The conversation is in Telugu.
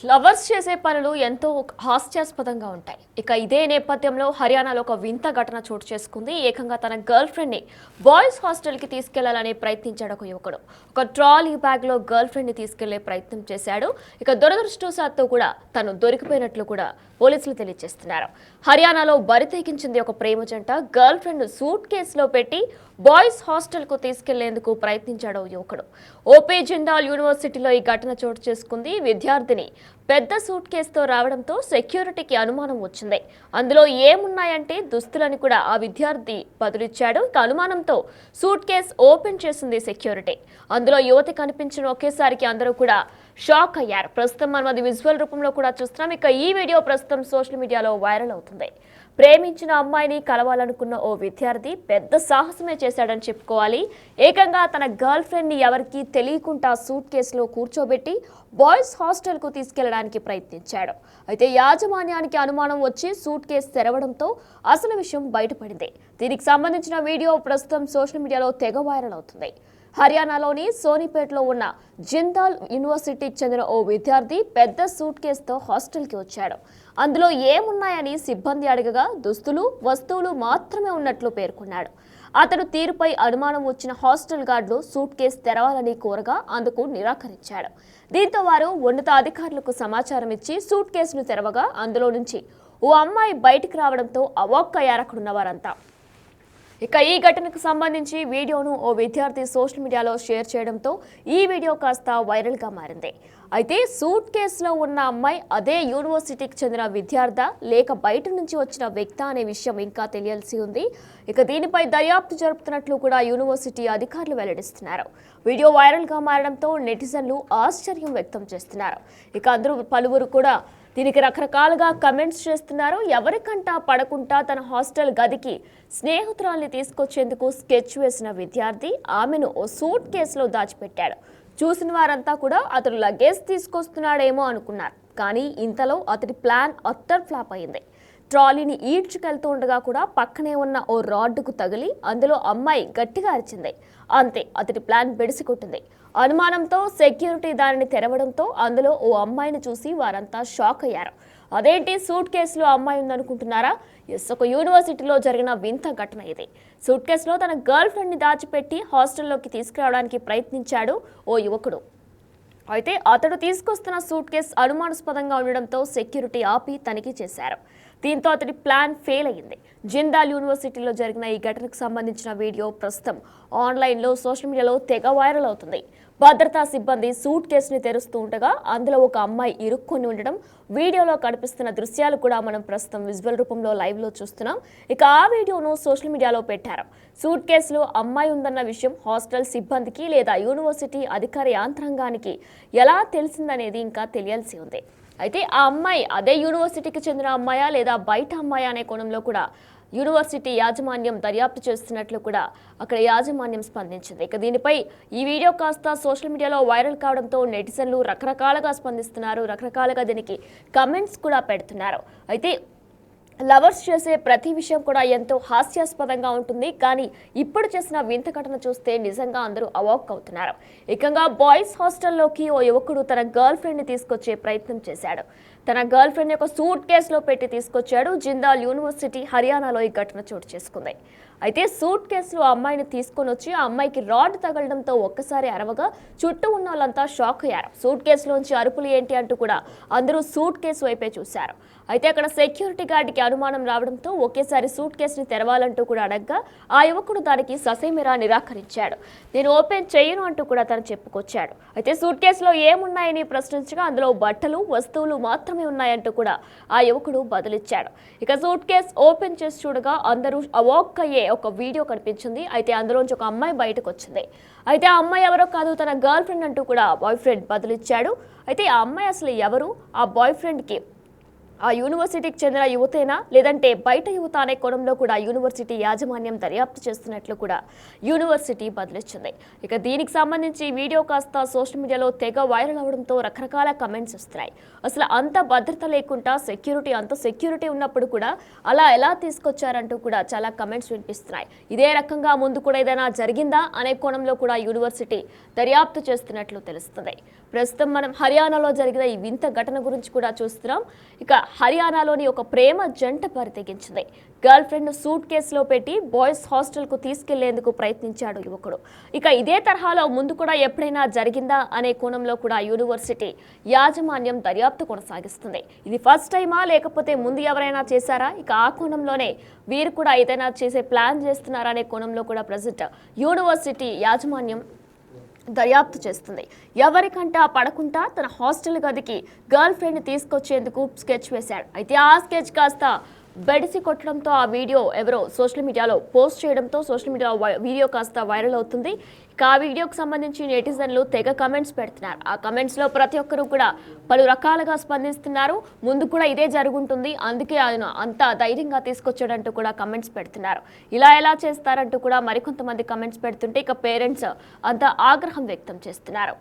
లవర్స్ చేసే పనులు ఎంతో హాస్యాస్పదంగా ఉంటాయి. ఇక ఇదే నేపథ్యంలో హర్యానాలో ఒక వింత ఘటన చోటు చేసుకుంది. ఏకంగా తన గర్ల్ ఫ్రెండ్ ని బాయ్స్ హాస్టల్ కి తీసుకెళ్లాలని ప్రయత్నించాడు ఒక యువకుడు. ఒక ట్రాలీ బ్యాగ్ లో గర్ల్ ఫ్రెండ్ ని తీసుకెళ్లే ప్రయత్నం చేశాడు. ఇక దురదృష్టవశాత్తు కూడా తను దొరికిపోయినట్లు కూడా పోలీసులు తెలియజేస్తున్నారు. హర్యానాలో బరితెగించింది ఒక ప్రేమ జంట. గర్ల్ ఫ్రెండ్ సూట్ కేసులో పెట్టి బాయ్స్ హాస్టల్ కు తీసుకెళ్లేందుకు ప్రయత్నించాడు యువకుడు. ఓపీ జిందాల్ యూనివర్సిటీలో ఈ ఘటన చోటు చేసుకుంది. విద్యార్థిని పెద్ద సూట్ కేసుతో రావడంతో సెక్యూరిటీకి అనుమానం వచ్చింది. అందులో ఏమున్నాయంటే దుస్తులని కూడా ఆ విద్యార్థి బదులిచ్చాడు. ఇక అనుమానంతో సూట్ కేసు ఓపెన్ చేసింది సెక్యూరిటీ. అందులో యువతి కనిపించిన ఒకేసారికి అందరూ కూడా షాక్ అయ్యారు. ప్రస్తుతం మనం అది విజువల్ రూపంలో కూడా చూస్తున్నాం. ఇక ఈ వీడియో ప్రస్తుతం సోషల్ మీడియాలో వైరల్ అవుతుంది. ప్రేమించిన అమ్మాయిని కలవాలనుకున్న ఓ విద్యార్థి పెద్ద సాహసమే చేశాడని చెప్పుకోవాలి. ఏకంగా తన గర్ల్ ఫ్రెండ్ ని ఎవరికీ తెలియకుండా సూట్ కేసులో కూర్చోబెట్టి బాయ్స్ హాస్టల్ కు తీసుకెళ్లడానికి ప్రయత్నించాడు. అయితే యాజమాన్యానికి అనుమానం వచ్చి సూట్ కేసు తెరవడంతో అసలు విషయం బయటపడింది. దీనికి సంబంధించిన వీడియో ప్రస్తుతం సోషల్ మీడియాలో తెగ వైరల్ అవుతుంది. హర్యానాలోని సోనిపేట్లో ఉన్న జిందాల్ యూనివర్సిటీకి చెందిన ఓ విద్యార్థి పెద్ద సూట్ కేసుతో హాస్టల్కి వచ్చాడు. అందులో ఏమున్నాయని సిబ్బంది అడగగా దుస్తులు, వస్తువులు మాత్రమే ఉన్నట్లు పేర్కొన్నాడు. అతడు తీరుపై అనుమానం వచ్చిన హాస్టల్ గార్డులు సూట్ కేసు తెరవాలని కోరగా అందుకు నిరాకరించాడు. దీంతో వారు ఉన్నతాధికారులకు సమాచారం ఇచ్చి సూట్ కేసును తెరవగా అందులో నుంచి ఓ అమ్మాయి బయటికి రావడంతో అవాక్కయ్యారు అక్కడున్న వారంతా. ఇక ఈ ఘటనకు సంబంధించి వీడియోను ఓ విద్యార్థి సోషల్ మీడియాలో షేర్ చేయడంతో ఈ వీడియో కాస్త వైరల్గా మారింది. అయితే సూట్ కేసులో ఉన్న అమ్మాయి అదే యూనివర్సిటీకి చెందిన విద్యార్థి లేక బయట నుంచి వచ్చిన వ్యక్తి అనే విషయం ఇంకా తెలియాల్సి ఉంది. ఇక దీనిపై దర్యాప్తు జరుపుతున్నట్లు కూడా యూనివర్సిటీ అధికారులు వెల్లడిస్తున్నారు. వీడియో వైరల్గా మారడంతో నెటిజన్లు ఆశ్చర్యం వ్యక్తం చేస్తున్నారు. ఇక అందరూ పలువురు కూడా దీనికి రకరకాలుగా కమెంట్స్ చేస్తున్నారు. ఎవరికంటా పడకుండా తన హాస్టల్ గదికి స్నేహితురాల్ని తీసుకొచ్చేందుకు స్కెచ్ వేసిన విద్యార్థి ఆమెను ఓ సూట్ కేసులో దాచిపెట్టాడు. చూసిన వారంతా కూడా అతడు లగేజ్ తీసుకొస్తున్నాడేమో అనుకున్నారు. కానీ ఇంతలో అతడి ప్లాన్ అట్టర్ ఫ్లాప్ అయింది. ట్రాలీని ఈడ్చుకెళ్తూ ఉండగా కూడా పక్కనే ఉన్న ఓ రాడ్డుకు తగిలి అందులో అమ్మాయి గట్టిగా అరిచింది. అంతే, అతడి ప్లాన్ బెడిసికొట్టింది. అనుమానంతో సెక్యూరిటీ దానిని తెరవడంతో అందులో ఓ అమ్మాయిని చూసి వారంతా షాక్ అయ్యారు. అదేంటి, సూట్ కేసులో అమ్మాయి ఉందనుకుంటున్నారా? ఒక యూనివర్సిటీలో జరిగిన వింత ఘటన ఇది. సూట్ కేసులో తన గర్ల్ ఫ్రెండ్ ని దాచిపెట్టి హాస్టల్లోకి తీసుకురావడానికి ప్రయత్నించాడు ఓ యువకుడు. అయితే అతడు తీసుకొస్తున్న సూట్ కేసు అనుమానాస్పదంగా ఉండడంతో సెక్యూరిటీ ఆపి తనిఖీ చేశారు. దీంతో అతడి ప్లాన్ ఫెయిల్ అయ్యింది. జిందాల్ యూనివర్సిటీలో జరిగిన ఈ ఘటనకు సంబంధించిన వీడియో ప్రస్తుతం ఆన్లైన్లో సోషల్ మీడియాలో తెగ వైరల్ అవుతుంది. భద్రతా సిబ్బంది సూట్ కేసుని తెరుస్తూ ఉండగా అందులో ఒక అమ్మాయి ఇరుక్కొని ఉండడం వీడియోలో కనిపిస్తున్న దృశ్యాలు కూడా మనం ప్రస్తుతం విజువల్ రూపంలో లైవ్లో చూస్తున్నాం. ఇక ఆ వీడియోను సోషల్ మీడియాలో పెట్టారు. సూట్ కేసులో అమ్మాయి ఉందన్న విషయం హాస్టల్ సిబ్బందికి లేదా యూనివర్సిటీ అధికార యంత్రాంగానికి ఎలా తెలిసిందనేది ఇంకా తెలియాల్సి ఉంది. అయితే ఆ అమ్మాయి అదే యూనివర్సిటీకి చెందిన అమ్మాయా లేదా బయట అమ్మాయా అనే కోణంలో కూడా యూనివర్సిటీ యాజమాన్యం దర్యాప్తు చేస్తున్నట్లు కూడా అక్కడ యాజమాన్యం స్పందించింది. ఇక దీనిపై ఈ వీడియో కాస్త సోషల్ మీడియాలో వైరల్ కావడంతో నెటిజన్లు రకరకాలుగా స్పందిస్తున్నారు. రకరకాలుగా దీనికి కమెంట్స్ కూడా పెడుతున్నారు. అయితే లవర్స్ చేసే ప్రతి విషయం కూడా ఎంతో హాస్యాస్పదంగా ఉంటుంది. కానీ ఇప్పుడు చేసిన వింత ఘటన చూస్తే నిజంగా అందరూ అవాక్ అవుతున్నారు. ఏకంగా బాయ్స్ హాస్టల్లోకి ఓ యువకుడు తన గర్ల్ ఫ్రెండ్ ని తీసుకొచ్చే ప్రయత్నం చేశాడు. తన గర్ల్ ఫ్రెండ్ యొక్క సూట్ కేసులో పెట్టి తీసుకొచ్చాడు. జిందాల్ యూనివర్సిటీ హర్యానాలో ఈ ఘటన చోటు చేసుకుంది. అయితే సూట్ కేసులో అమ్మాయిని తీసుకొని వచ్చి ఆ అమ్మాయికి రాడ్ తగలడంతో ఒక్కసారి అరవగా చుట్టూ ఉన్న వాళ్ళంతా షాక్ అయ్యారు. సూట్ కేసులోంచి అరుపులు ఏంటి అంటూ కూడా అందరూ సూట్ కేసు వైపే చూశారు. అయితే అక్కడ సెక్యూరిటీ గార్డ్కి అనుమానం రావడంతో ఒకేసారి సూట్ కేసుని తెరవాలంటూ కూడా అడగ్గా ఆ యువకుడు దానికి ససేమిరా నిరాకరించాడు. నేను ఓపెన్ చేయను అంటూ కూడా తను చెప్పుకొచ్చాడు. అయితే సూట్ కేసులో ఏమున్నాయని ప్రశ్నించగా అందులో బట్టలు, వస్తువులు మాత్రమే ఉన్నాయంటూ కూడా ఆ యువకుడు బదులిచ్చాడు. ఇక సూట్ కేసు ఓపెన్ చేసి చూడగా అందరూ అవాక్ అయ్యే ఒక వీడియో కనిపించింది. అయితే అందులోంచి ఒక అమ్మాయి బయటకు వచ్చింది. అయితే ఆ అమ్మాయి ఎవరో కాదు, తన గర్ల్ ఫ్రెండ్ అంటూ కూడా బాయ్ ఫ్రెండ్ బదులిచ్చాడు. అయితే ఆ అమ్మాయి అసలు ఎవరు? ఆ బాయ్ ఫ్రెండ్కి ఆ యూనివర్సిటీకి చెందిన యువతేనా లేదంటే బయట యువత అనే కోణంలో కూడా యూనివర్సిటీ యాజమాన్యం దర్యాప్తు చేస్తున్నట్లు కూడా యూనివర్సిటీ బదిలిచ్చింది. ఇక దీనికి సంబంధించి వీడియో కాస్త సోషల్ మీడియాలో తెగ వైరల్ అవడంతో రకరకాల కమెంట్స్ వస్తున్నాయి. అసలు అంత భద్రత లేకుండా అంత సెక్యూరిటీ ఉన్నప్పుడు కూడా అలా ఎలా తీసుకొచ్చారంటూ కూడా చాలా కమెంట్స్ వినిపిస్తున్నాయి. ఇదే రకంగా ముందు కూడా ఏదైనా జరిగిందా అనే కోణంలో కూడా యూనివర్సిటీ దర్యాప్తు చేస్తున్నట్లు తెలుస్తుంది. ప్రస్తుతం మనం హర్యానాలో జరిగిన ఈ వింత ఘటన గురించి కూడా చూస్తున్నాం. ఇక హర్యానాలోని ఒక ప్రేమ జంట పరితెగించింది. గర్ల్ ఫ్రెండ్ సూట్ కేసులో పెట్టి బాయ్స్ హాస్టల్ కు తీసుకెళ్లేందుకు ప్రయత్నించాడు యువకుడు. ఇక ఇదే తరహాలో ముందు కూడా ఎప్పుడైనా జరిగిందా అనే కోణంలో కూడా యూనివర్సిటీ యాజమాన్యం దర్యాప్తు కొనసాగిస్తుంది. ఇది ఫస్ట్ టైమా లేకపోతే ముందు ఎవరైనా చేశారా? ఇక ఆ కోణంలోనే వీరు కూడా ఏదైనా చేసే ప్లాన్ చేస్తున్నారా అనే కోణంలో కూడా ప్రజెంట్ యూనివర్సిటీ యాజమాన్యం దర్యాప్తు చేస్తుంది. ఎవరికంటా పడకుండా తన హాస్టల్ గదికి గర్ల్ ఫ్రెండ్ తీసుకొచ్చేందుకు స్కెచ్ వేశాడు. అయితే ఆ స్కెచ్ కాస్త బెడిసి కొట్టడంతో ఆ వీడియో ఎవరో సోషల్ మీడియాలో పోస్ట్ చేయడంతో సోషల్ మీడియా వీడియో కాస్త వైరల్ అవుతుంది. ఇక ఆ వీడియోకి సంబంధించి నెటిజన్లు తెగ కమెంట్స్ పెడుతున్నారు. ఆ కమెంట్స్లో ప్రతి ఒక్కరూ కూడా పలు రకాలుగా స్పందిస్తున్నారు. ముందు కూడా ఇదే జరుగుంటుంది, అందుకే ఆయన అంత ధైర్యంగా తీసుకొచ్చాడంటూ కూడా కమెంట్స్ పెడుతున్నారు. ఇలా ఎలా చేస్తారంటూ కూడా మరికొంతమంది కమెంట్స్ పెడుతుంటే ఇక పేరెంట్స్ అంత ఆగ్రహం వ్యక్తం చేస్తున్నారు.